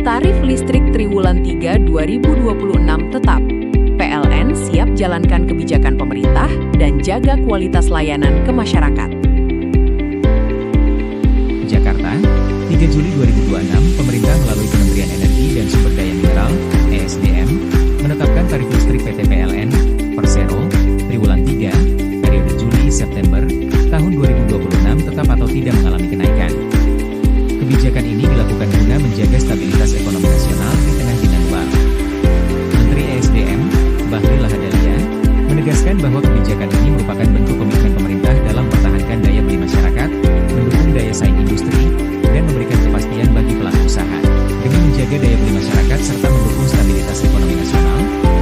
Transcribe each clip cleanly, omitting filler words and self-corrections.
Tarif listrik triwulan 3 2026 tetap. PLN siap jalankan kebijakan pemerintah dan jaga kualitas layanan ke masyarakat. Jakarta, 3 Juli 2026, pemerintah melalui Kementerian Energi dan Sumber Daya Mineral, (ESDM), menetapkan tarif listrik PT PLN, Persero, triwulan 3, periode Juli-September, tahun 2026 tetap atau tidak mengalami kenaikan. Kebijakan ini dilakukan guna menjaga stabilitas ekonomi nasional di tengah demand global. Menteri ESDM, Bahlil Lahadalia, menegaskan bahwa kebijakan ini merupakan bentuk komitmen pemerintah dalam mempertahankan daya beli masyarakat, mendukung daya saing industri, dan memberikan kepastian bagi pelaku usaha. Demi menjaga daya beli masyarakat serta mendukung stabilitas ekonomi nasional,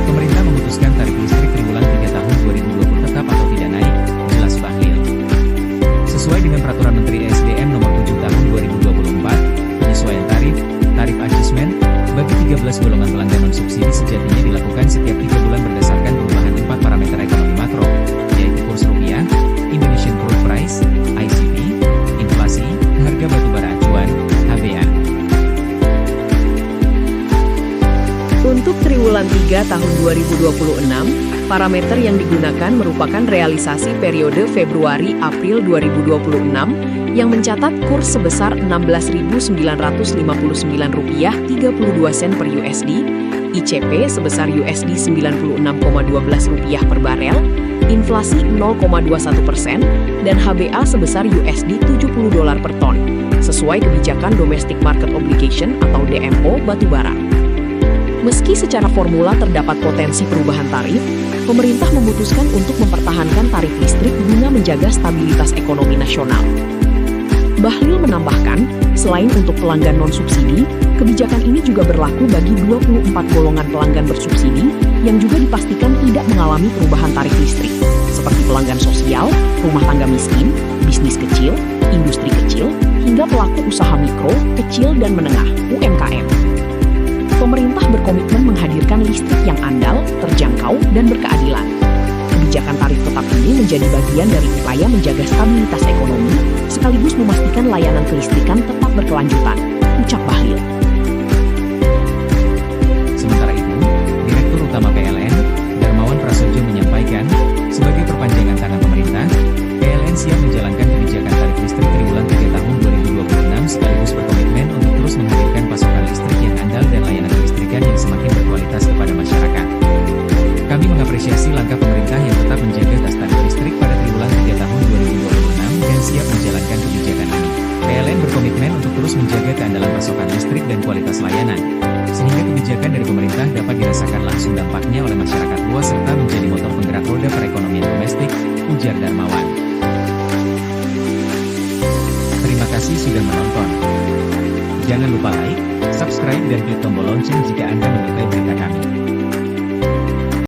pemerintah memutuskan tarif listrik triwulan 3 tahun 2020 tetap atau tidak naik, jelas Bahlil. Sesuai dengan Peraturan Menteri ESDM Nomor 7 Tahun 2024, penyesuaian tarif adjustment, bagi 13 golongan pelanggan non-subsidi sejatinya dilakukan setiap 3 bulan berdasarkan perubahan 4 parameter ekonomi makro, yaitu kurs rupiah, Indonesian Crude Price, ICP, inflasi, harga batubara acuan, HBA. Untuk triwulan 3 tahun 2026, parameter yang digunakan merupakan realisasi periode Februari-April 2026 yang mencatat kurs sebesar Rp16.959.32 per USD, ICP sebesar USD 96,12 rupiah per barel, inflasi 0,21%, dan HBA sebesar USD 70 dolar per ton, sesuai kebijakan Domestic Market Obligation atau DMO batubara. Meski secara formula terdapat potensi perubahan tarif, pemerintah memutuskan untuk mempertahankan tarif listrik guna menjaga stabilitas ekonomi nasional. Bahlil menambahkan, selain untuk pelanggan non-subsidi, kebijakan ini juga berlaku bagi 24 golongan pelanggan bersubsidi yang juga dipastikan tidak mengalami perubahan tarif listrik, seperti pelanggan sosial, rumah tangga miskin, bisnis kecil, industri kecil, hingga pelaku usaha mikro, kecil, dan menengah (UMKM). Pemerintah berkomitmen menghadirkan listrik yang andal, terjangkau, dan berkeadilan. Kebijakan tarif tetap ini menjadi bagian dari upaya menjaga stabilitas ekonomi, sekaligus memastikan layanan kelistrikan tetap berkelanjutan, ucap Bahlil. Sementara itu, Direktur Utama PLN, Darmawan Prasojo menyampaikan, sebagai perpanjangan tangan pemerintah, PLN siap menjalankan kebijakan tarif listrik triwulan 3 tahun 2026 sekaligus berkomitmen untuk terus menghadirkan pasokan listrik yang andal dan layanan kelistrikan yang semakin berkualitas kepada masyarakat. Kami mengapresiasi langkah pemerintah yang tetap menjaga tas tarif listrik pada triwulan 3 tahun 2026 dan siap menjalankan kebijakan ini. PLN berkomitmen untuk terus menjaga keandalan pasokan listrik dan kualitas layanan, sehingga kebijakan dari pemerintah dapat dirasakan langsung dampaknya oleh masyarakat luas serta menjadi motor penggerak roda perekonomian domestik, ujar Darmawan. Terima kasih sudah menonton. Jangan lupa like, subscribe dan klik tombol lonceng jika Anda menyukai berita kami.